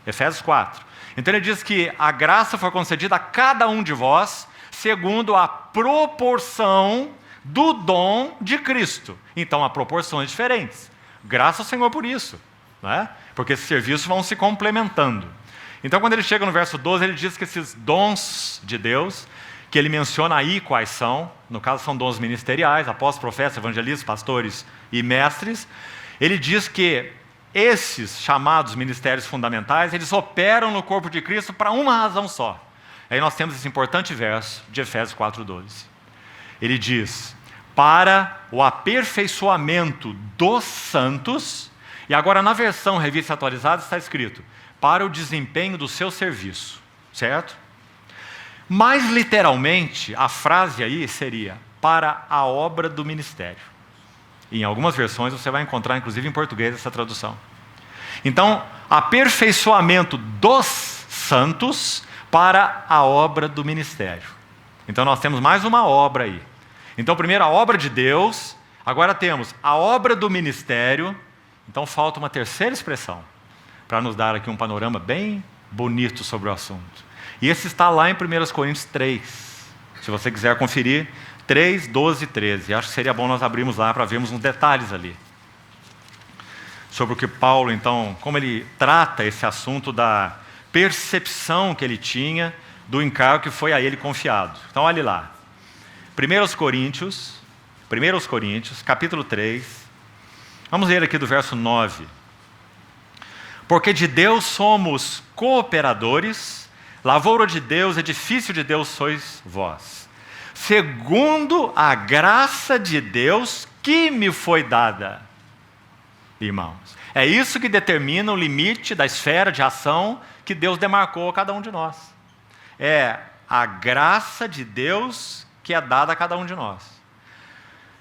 Efésios 4. Então ele diz que a graça foi concedida a cada um de vós segundo a proporção do dom de Cristo. Então há proporções diferentes. Graças ao Senhor por isso, né? Porque esses serviços vão se complementando. Então quando ele chega no verso 12, ele diz que esses dons de Deus, que ele menciona aí quais são, no caso são dons ministeriais, apóstolos, profetas, evangelistas, pastores e mestres. Ele diz que esses chamados ministérios fundamentais, eles operam no corpo de Cristo para uma razão só. Aí nós temos esse importante verso de Efésios 4:12. Ele diz, para o aperfeiçoamento dos santos, e agora na versão revista atualizada está escrito, para o desempenho do seu serviço, certo? Mais literalmente, a frase aí seria, para a obra do ministério. E em algumas versões você vai encontrar, inclusive em português, essa tradução. Então, aperfeiçoamento dos santos para a obra do ministério. Então nós temos mais uma obra aí. Então primeiro a obra de Deus, agora temos a obra do ministério. Então falta uma terceira expressão, para nos dar aqui um panorama bem bonito sobre o assunto. E esse está lá em 1 Coríntios 3. Se você quiser conferir, 3, 12 e 13. Acho que seria bom nós abrirmos lá para vermos uns detalhes ali. Sobre o que Paulo, então, como ele trata esse assunto da percepção que ele tinha do encargo que foi a ele confiado. Então, olhe lá. 1 Coríntios, capítulo 3. Vamos ler aqui do verso 9. Porque de Deus somos cooperadores, lavoura de Deus, edifício de Deus sois vós. Segundo a graça de Deus que me foi dada. Irmãos, é isso que determina o limite da esfera de ação que Deus demarcou a cada um de nós. É a graça de Deus que é dada a cada um de nós.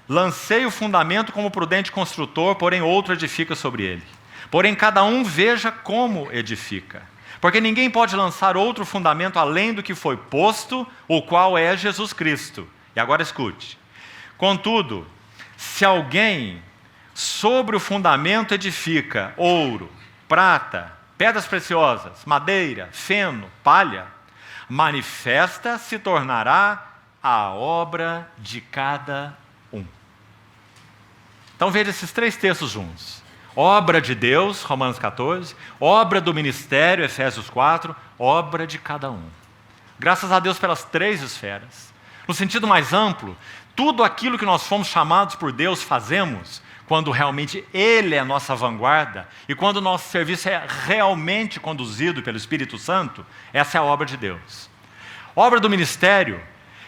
Lancei o fundamento como prudente construtor, porém outro edifica sobre ele. Porém cada um veja como edifica. Porque ninguém pode lançar outro fundamento além do que foi posto, o qual é Jesus Cristo. E agora escute. Contudo, se alguém sobre o fundamento edifica ouro, prata, pedras preciosas, madeira, feno, palha, manifesta se tornará a obra de cada um. Então veja esses três textos juntos. Obra de Deus, Romanos 14, obra do ministério, Efésios 4, obra de cada um. Graças a Deus pelas três esferas. No sentido mais amplo, tudo aquilo que nós fomos chamados por Deus fazemos, quando realmente Ele é a nossa vanguarda, e quando o nosso serviço é realmente conduzido pelo Espírito Santo, essa é a obra de Deus. Obra do ministério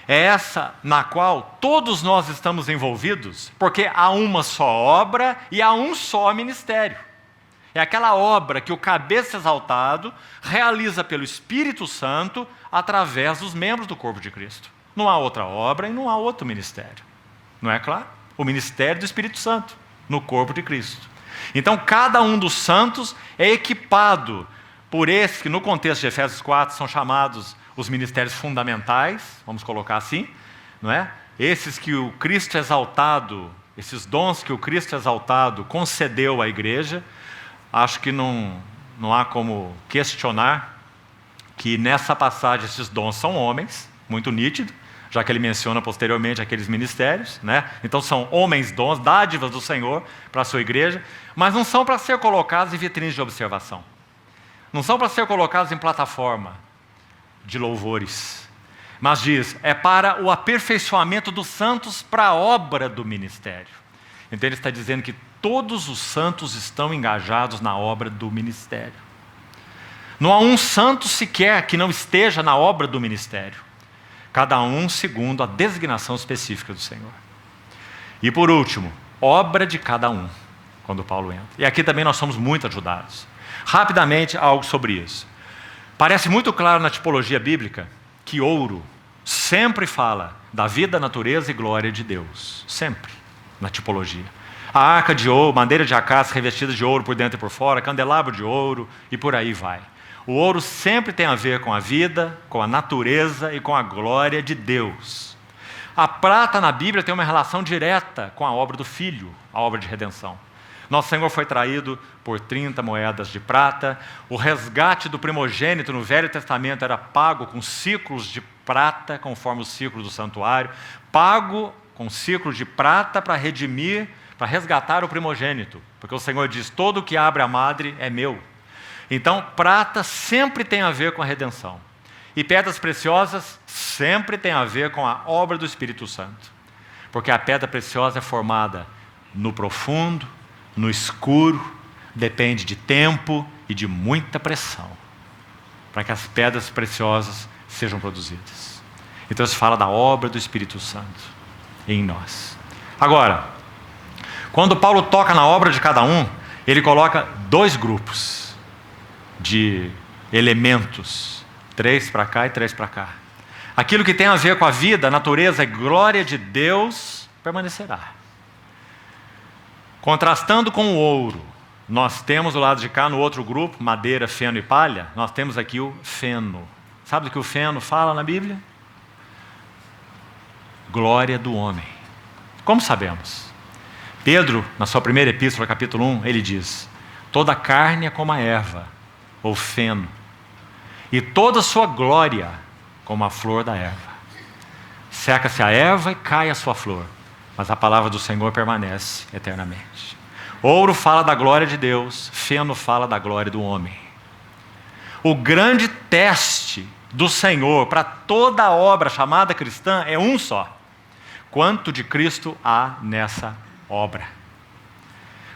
é essa na qual todos nós estamos envolvidos, porque há uma só obra e há um só ministério. É aquela obra que o cabeça exaltado realiza pelo Espírito Santo através dos membros do corpo de Cristo. Não há outra obra e não há outro ministério. Não é claro? O ministério do Espírito Santo no corpo de Cristo. Então cada um dos santos é equipado por esses que no contexto de Efésios 4 são chamados os ministérios fundamentais, vamos colocar assim, não é? Esses que o Cristo exaltado, esses dons que o Cristo exaltado concedeu à igreja. Acho que não há como questionar que nessa passagem esses dons são homens, muito nítido, já que ele menciona posteriormente aqueles ministérios, né? Então são homens dons, dádivas do Senhor para a sua igreja, mas não são para ser colocados em vitrines de observação. Não são para ser colocados em plataforma de louvores. Mas diz, é para o aperfeiçoamento dos santos para a obra do ministério. Então ele está dizendo que todos os santos estão engajados na obra do ministério. Não há um santo sequer que não esteja na obra do ministério. Cada um segundo a designação específica do Senhor. E por último, obra de cada um, quando Paulo entra. E aqui também nós somos muito ajudados. Rapidamente, algo sobre isso. Parece muito claro na tipologia bíblica que ouro sempre fala da vida, natureza e glória de Deus. Sempre, na tipologia. A arca de ouro, madeira de acácia revestida de ouro por dentro e por fora, candelabro de ouro e por aí vai. O ouro sempre tem a ver com a vida, com a natureza e com a glória de Deus. A prata na Bíblia tem uma relação direta com a obra do Filho, a obra de redenção. Nosso Senhor foi traído por 30 moedas de prata. O resgate do primogênito no Velho Testamento era pago com ciclos de prata, conforme o ciclo do santuário, pago com ciclos de prata para redimir, para resgatar o primogênito, porque o Senhor diz: todo que abre a madre é meu. Então, prata sempre tem a ver com a redenção. E pedras preciosas sempre tem a ver com a obra do Espírito Santo. Porque a pedra preciosa é formada no profundo, no escuro, depende de tempo e de muita pressão para que as pedras preciosas sejam produzidas. Então se fala da obra do Espírito Santo em nós. Agora, quando Paulo toca na obra de cada um, ele coloca 2 grupos de elementos, 3 para cá e 3 para cá. Aquilo que tem a ver com a vida, a natureza e glória de Deus permanecerá. Contrastando com o ouro, nós temos do lado de cá, no outro grupo, madeira, feno e palha, nós temos aqui o feno. Sabe do que o feno fala na Bíblia? Glória do homem. Como sabemos? Pedro, na sua primeira epístola, capítulo 1, ele diz: toda carne é como a erva, ou feno, e toda sua glória como a flor da erva. Seca-se a erva e cai a sua flor, mas a palavra do Senhor permanece eternamente. Ouro fala da glória de Deus, feno fala da glória do homem. O grande teste do Senhor para toda a obra chamada cristã é um só: quanto de Cristo há nessa obra?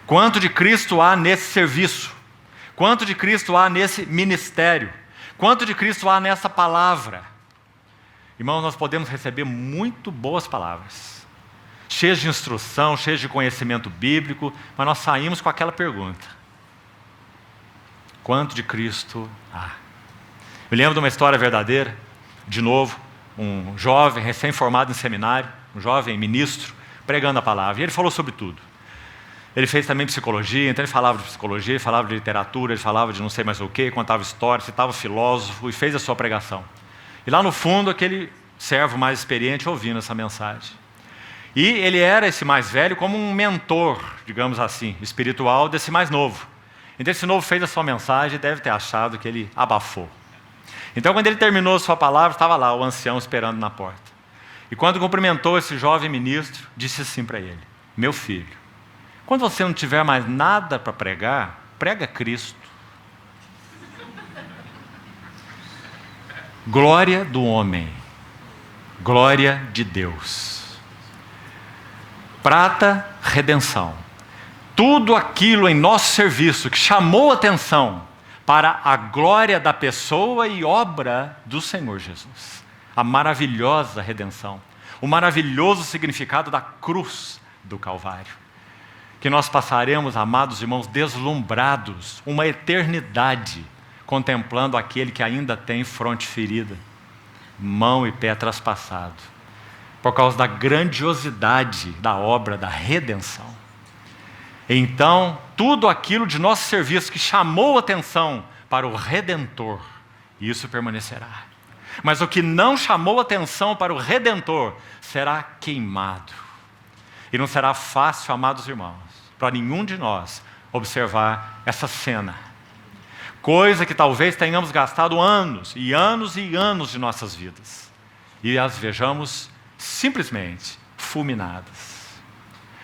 Quanto de Cristo há nesse serviço? Quanto de Cristo há nesse ministério? Quanto de Cristo há nessa palavra? Irmãos, nós podemos receber muito boas palavras, cheias de instrução, cheias de conhecimento bíblico, mas nós saímos com aquela pergunta: quanto de Cristo há? Me lembro de uma história verdadeira, de novo, um jovem recém-formado em seminário, um jovem ministro, pregando a palavra, e ele falou sobre tudo. Ele fez também psicologia, então ele falava de psicologia, falava de literatura, ele falava de não sei mais o quê, contava história, citava filósofo e fez a sua pregação. E lá no fundo, aquele servo mais experiente ouvindo essa mensagem. E ele era, esse mais velho, como um mentor, digamos assim, espiritual desse mais novo. Então esse novo fez a sua mensagem e deve ter achado que ele abafou. Então quando ele terminou a sua palavra, estava lá o ancião esperando na porta. E quando cumprimentou esse jovem ministro, disse assim para ele: meu filho, quando você não tiver mais nada para pregar, prega Cristo. Glória do homem, glória de Deus. Prata, redenção. Tudo aquilo em nosso serviço que chamou atenção para a glória da pessoa e obra do Senhor Jesus. A maravilhosa redenção, o maravilhoso significado da cruz do Calvário. Que nós passaremos, amados irmãos, deslumbrados, uma eternidade, contemplando aquele que ainda tem fronte ferida, mão e pé traspassado, por causa da grandiosidade da obra da redenção. Então, tudo aquilo de nosso serviço que chamou atenção para o Redentor, isso permanecerá. Mas o que não chamou atenção para o Redentor será queimado. E não será fácil, amados irmãos, para nenhum de nós observar essa cena. Coisa que talvez tenhamos gastado anos e anos e anos de nossas vidas. E as vejamos simplesmente fulminadas.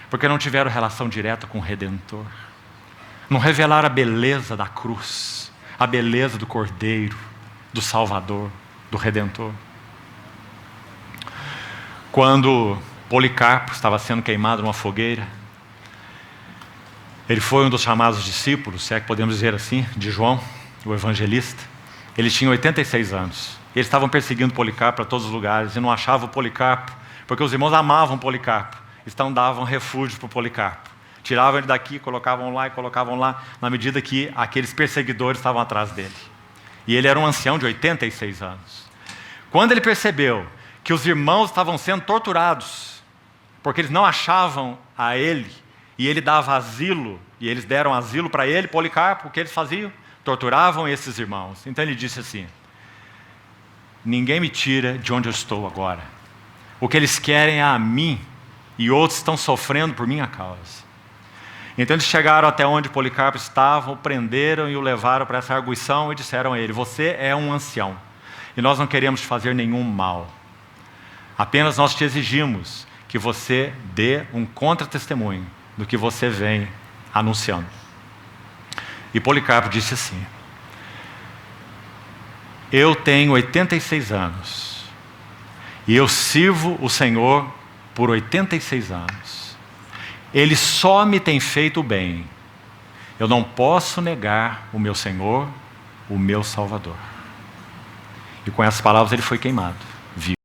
Porque não tiveram relação direta com o Redentor. Não revelaram a beleza da cruz, a beleza do Cordeiro, do Salvador, do Redentor. Quando Policarpo estava sendo queimado numa fogueira, ele foi um dos chamados discípulos, se é que podemos dizer assim, de João, o evangelista. Ele tinha 86 anos. Eles estavam perseguindo Policarpo para todos os lugares e não achavam o Policarpo, porque os irmãos amavam Policarpo. Então davam refúgio para o Policarpo. Tiravam ele daqui, colocavam lá e colocavam lá, na medida que aqueles perseguidores estavam atrás dele. E ele era um ancião de 86 anos. Quando ele percebeu que os irmãos estavam sendo torturados, porque eles não achavam a ele, e ele dava asilo, e eles deram asilo para ele, Policarpo, o que eles faziam? Torturavam esses irmãos. Então ele disse assim: ninguém me tira de onde eu estou agora. O que eles querem é a mim, e outros estão sofrendo por minha causa. Então eles chegaram até onde Policarpo estava, o prenderam e o levaram para essa arguição e disseram a ele: você é um ancião e nós não queremos te fazer nenhum mal. Apenas nós te exigimos que você dê um contra-testemunho do que você vem anunciando. E Policarpo disse assim: eu tenho 86 anos e eu sirvo o Senhor por 86 anos. Ele só me tem feito bem. Eu não posso negar o meu Senhor, o meu Salvador. E com essas palavras ele foi queimado.